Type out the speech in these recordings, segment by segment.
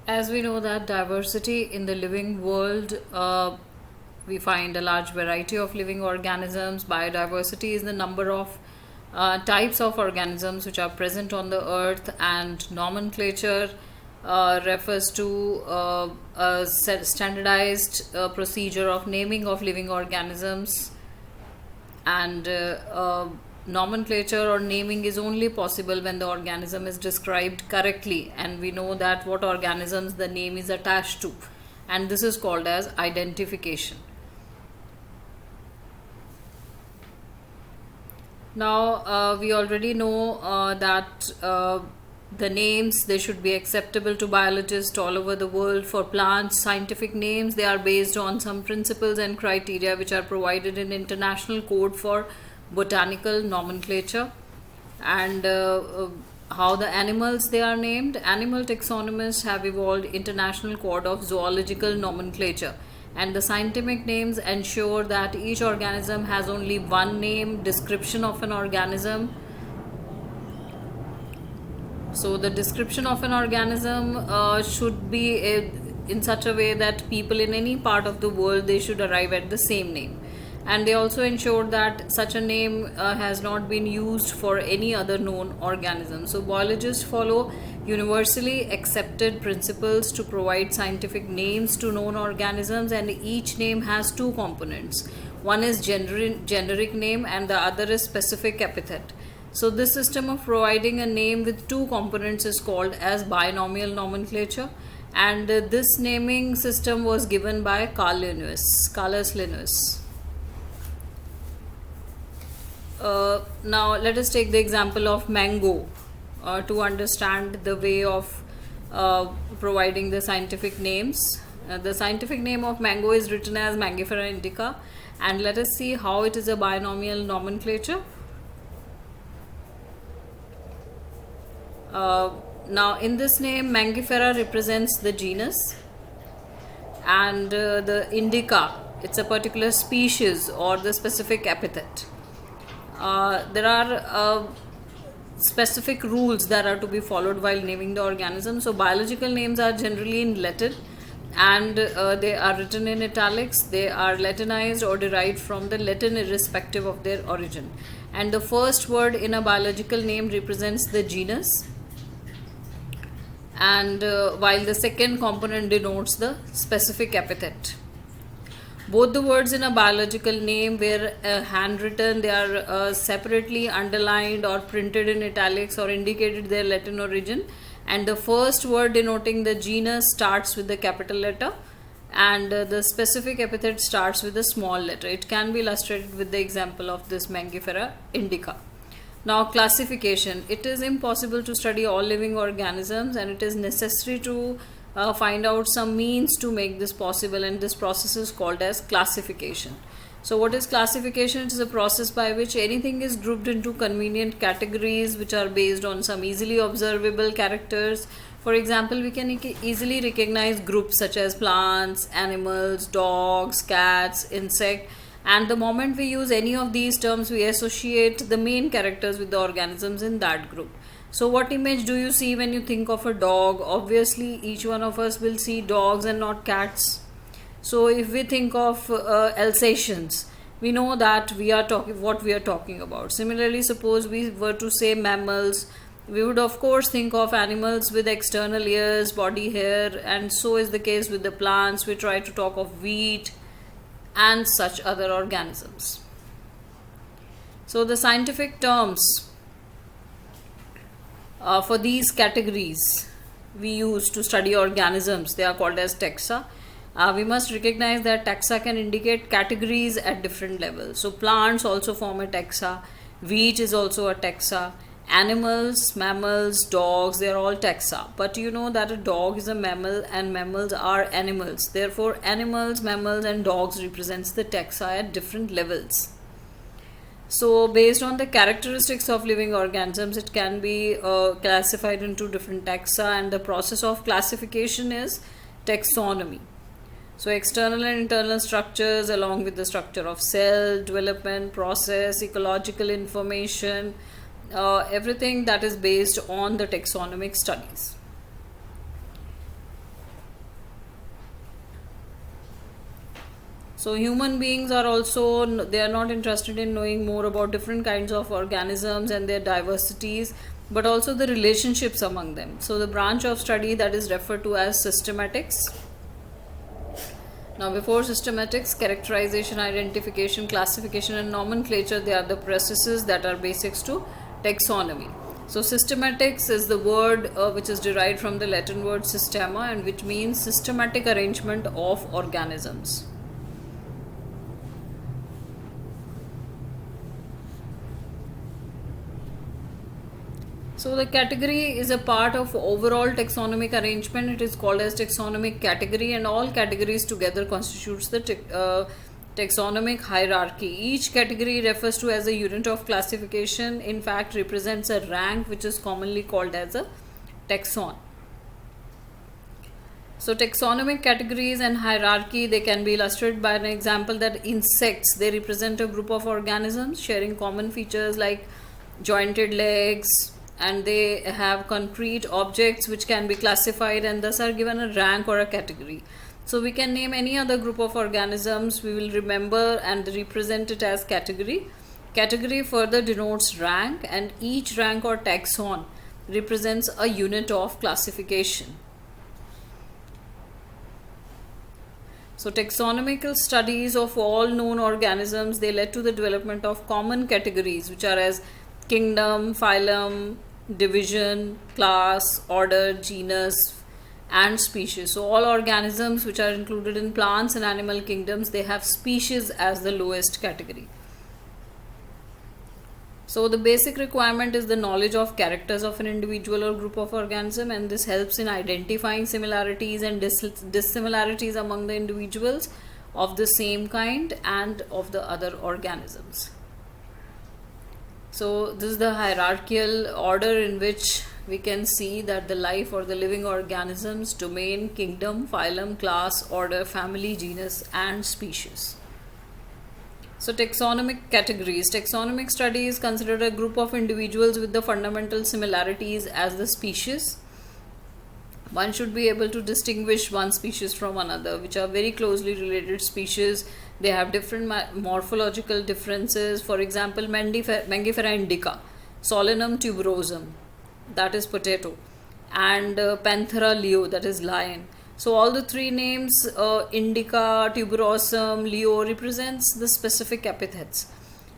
As we know that diversity in the living world, we find a large variety of living organisms. Biodiversity is the number of types of organisms which are present on the earth, and nomenclature refers to a standardized procedure of naming of living organisms, and nomenclature or naming is only possible when the organism is described correctly, and we know that what organisms the name is attached to, and this is called as identification. Now we already know that the names, they should be acceptable to biologists all over the world. For plants, scientific names, they are based on some principles and criteria which are provided in International Code for Botanical Nomenclature. And how the animals they are named, animal taxonomists have evolved International Code of Zoological Nomenclature, and the scientific names ensure that each organism has only one name, description of an organism. So the description of an organism should be in such a way that people in any part of the world, they should arrive at the same name. And they also ensure that such a name has not been used for any other known organism. So biologists follow universally accepted principles to provide scientific names to known organisms, and each name has two components. One is generic name and the other is specific epithet. So this system of providing a name with two components is called as binomial nomenclature, and this naming system was given by Carolus Linnaeus. Now let us take the example of mango to understand the way of providing the scientific names. The scientific name of mango is written as Mangifera indica, and let us see how it is a binomial nomenclature. Now in this name, Mangifera represents the genus, and the indica, it's a particular species or the specific epithet. There are specific rules that are to be followed while naming the organism. So biological names are generally in Latin, and they are written in italics. They are Latinized or derived from the Latin irrespective of their origin, and the first word in a biological name represents the genus, and while the second component denotes the specific epithet. Both the words in a biological name were handwritten, they are separately underlined or printed in italics or indicated their Latin origin, and the first word denoting the genus starts with the capital letter, and the specific epithet starts with a small letter. It can be illustrated with the example of this Mangifera indica. Now classification. It is impossible to study all living organisms, and it is necessary to find out some means to make this possible, and this process is called as classification. So what is classification? It is a process by which anything is grouped into convenient categories which are based on some easily observable characters. For example, we can easily recognize groups such as plants, animals, dogs, cats, insect, and the moment we use any of these terms, we associate the main characters with the organisms in that group. So what image do you see when you think of a dog? Obviously each one of us will see dogs and not cats. So if we think of Alsatians, we know that we are talking about. Similarly, suppose we were to say mammals, we would of course think of animals with external ears, body hair, and so is the case with the plants. We try to talk of wheat and such other organisms. So the scientific terms for these categories we use to study organisms, they are called as taxa. We must recognize that taxa can indicate categories at different levels. So plants also form a taxa, wheat is also a taxa, animals, mammals, dogs, they are all taxa. But you know that a dog is a mammal and mammals are animals. Therefore animals, mammals and dogs represents the taxa at different levels. So based on the characteristics of living organisms, it can be classified into different taxa, and the process of classification is taxonomy. So external and internal structures along with the structure of cell, development, process, ecological information, everything that is based on the taxonomic studies. So human beings are also, they are not interested in knowing more about different kinds of organisms and their diversities, but also the relationships among them. So the branch of study that is referred to as systematics. Now before systematics, characterization, identification, classification and nomenclature, they are the processes that are basics to taxonomy. So systematics is the word which is derived from the Latin word systema, and which means systematic arrangement of organisms. So the category is a part of overall taxonomic arrangement. It is called as taxonomic category, and all categories together constitutes the taxonomic hierarchy. Each category refers to as a unit of classification, in fact represents a rank which is commonly called as a taxon. So taxonomic categories and hierarchy, they can be illustrated by an example that insects, they represent a group of organisms sharing common features like jointed legs, and they have concrete objects which can be classified and thus are given a rank or a category. So we can name any other group of organisms, we will remember and represent it as category. Category further denotes rank, and each rank or taxon represents a unit of classification. So taxonomical studies of all known organisms, they led to the development of common categories which are as kingdom, phylum, division, class, order, genus and species. So all organisms which are included in plants and animal kingdoms, they have species as the lowest category. So the basic requirement is the knowledge of characters of an individual or group of organism, and this helps in identifying similarities and dissimilarities among the individuals of the same kind and of the other organisms. So this is the hierarchical order in which we can see that the life or the living organisms, domain, kingdom, phylum, class, order, family, genus and species. So taxonomic categories. Taxonomic studies consider a group of individuals with the fundamental similarities as the species. One should be able to distinguish one species from another, which are very closely related species. They have different morphological differences. For example, Mangifera indica, Solanum tuberosum, that is potato, and Panthera leo, that is lion. So all the three names, indica, tuberosum, leo, represents the specific epithets.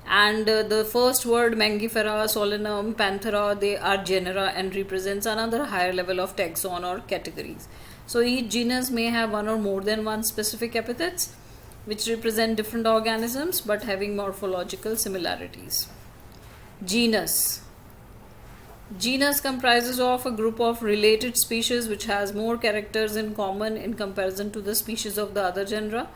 And the first word Mangifera, Solanum, Panthera, they are genera and represents another higher level of taxon or categories. So each genus may have one or more than one specific epithets which represent different organisms but having morphological similarities. Genus. Genus comprises of a group of related species which has more characters in common in comparison to the species of the other genera.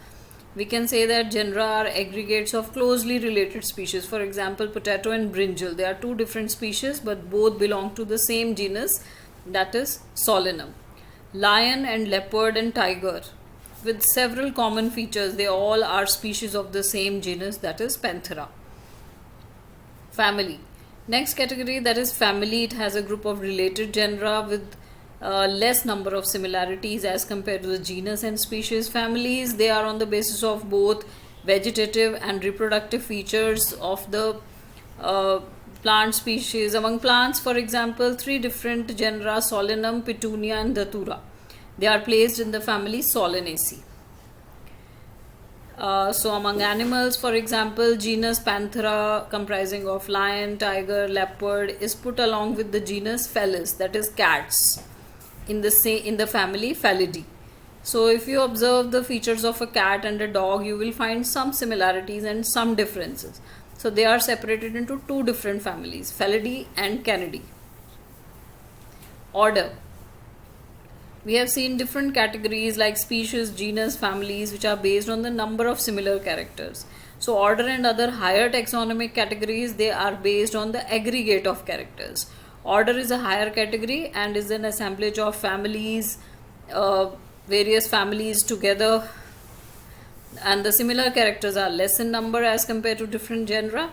We can say that genera are aggregates of closely related species. For example, potato and brinjal, they are two different species but both belong to the same genus, that is Solanum. Lion and leopard and tiger, with several common features, they all are species of the same genus, that is Panthera. Family. Next category, that is family. It has a group of related genera with less number of similarities as compared to the genus and species. Families, they are on the basis of both vegetative and reproductive features of the plant species. Among plants, for example, three different genera, Solanum, Petunia and Datura. They are placed in the family Solanaceae. So among animals, for example, genus Panthera, comprising of lion, tiger, leopard, is put along with the genus Felis, that is cats, in the family Felidae. So if you observe the features of a cat and a dog, you will find some similarities and some differences. So they are separated into two different families, Felidae and Canidae. Order. We have seen different categories like species, genus, families, which are based on the number of similar characters. So order and other higher taxonomic categories, they are based on the aggregate of characters. Order is a higher category and is an assemblage of families, various families together, and the similar characters are less in number as compared to different genera.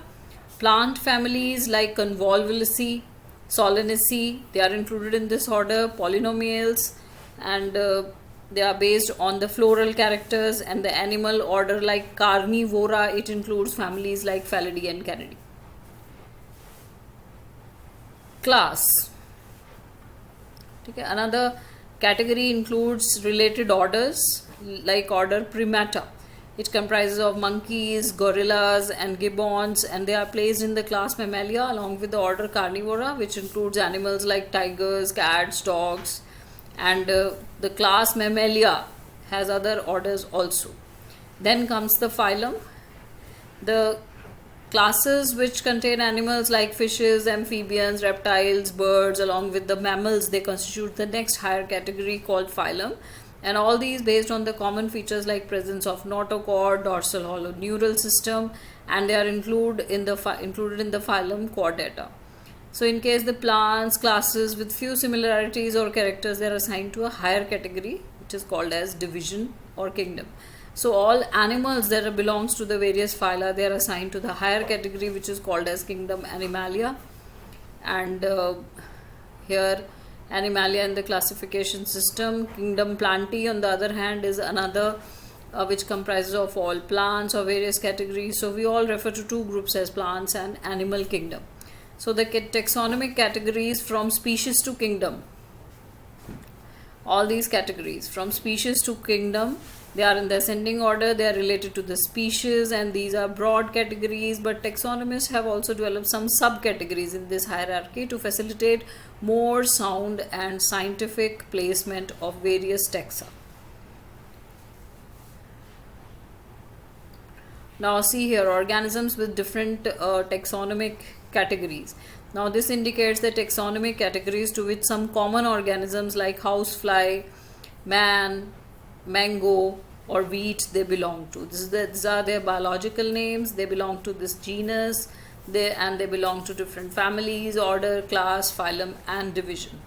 Plant families like Convolvulaceae, Solanaceae, they are included in this order. Polynomials, and they are based on the floral characters. And the animal order like Carnivora, it includes families like Felidae and Canidae. Class. Okay. Another category includes related orders like order Primata. It comprises of monkeys, gorillas and gibbons, and they are placed in the class Mammalia along with the order Carnivora, which includes animals like tigers, cats, dogs, and the class Mammalia has other orders also. Then comes the phylum. The classes which contain animals like fishes, amphibians, reptiles, birds, along with the mammals, they constitute the next higher category called phylum. And all these based on the common features like presence of notochord, dorsal hollow neural system, and they are included in the phylum Chordata. So in case the plants, classes with few similarities or characters, they are assigned to a higher category, which is called as division or kingdom. So all animals that belongs to the various phyla, they are assigned to the higher category, which is called as kingdom Animalia. And here Animalia in the classification system. Kingdom Plantae on the other hand is another which comprises of all plants of various categories. So we all refer to two groups as plants and animal kingdom. So the taxonomic categories from species to kingdom, all these categories from species to kingdom, they are in the ascending order, they are related to the species, and these are broad categories, but taxonomists have also developed some subcategories in this hierarchy to facilitate more sound and scientific placement of various taxa. Now see here, organisms with different taxonomic categories. Now this indicates the taxonomic categories to which some common organisms like housefly, man, mango or wheat they belong to. These are their biological names. They belong to this genus, they belong to different families, order, class, phylum and division.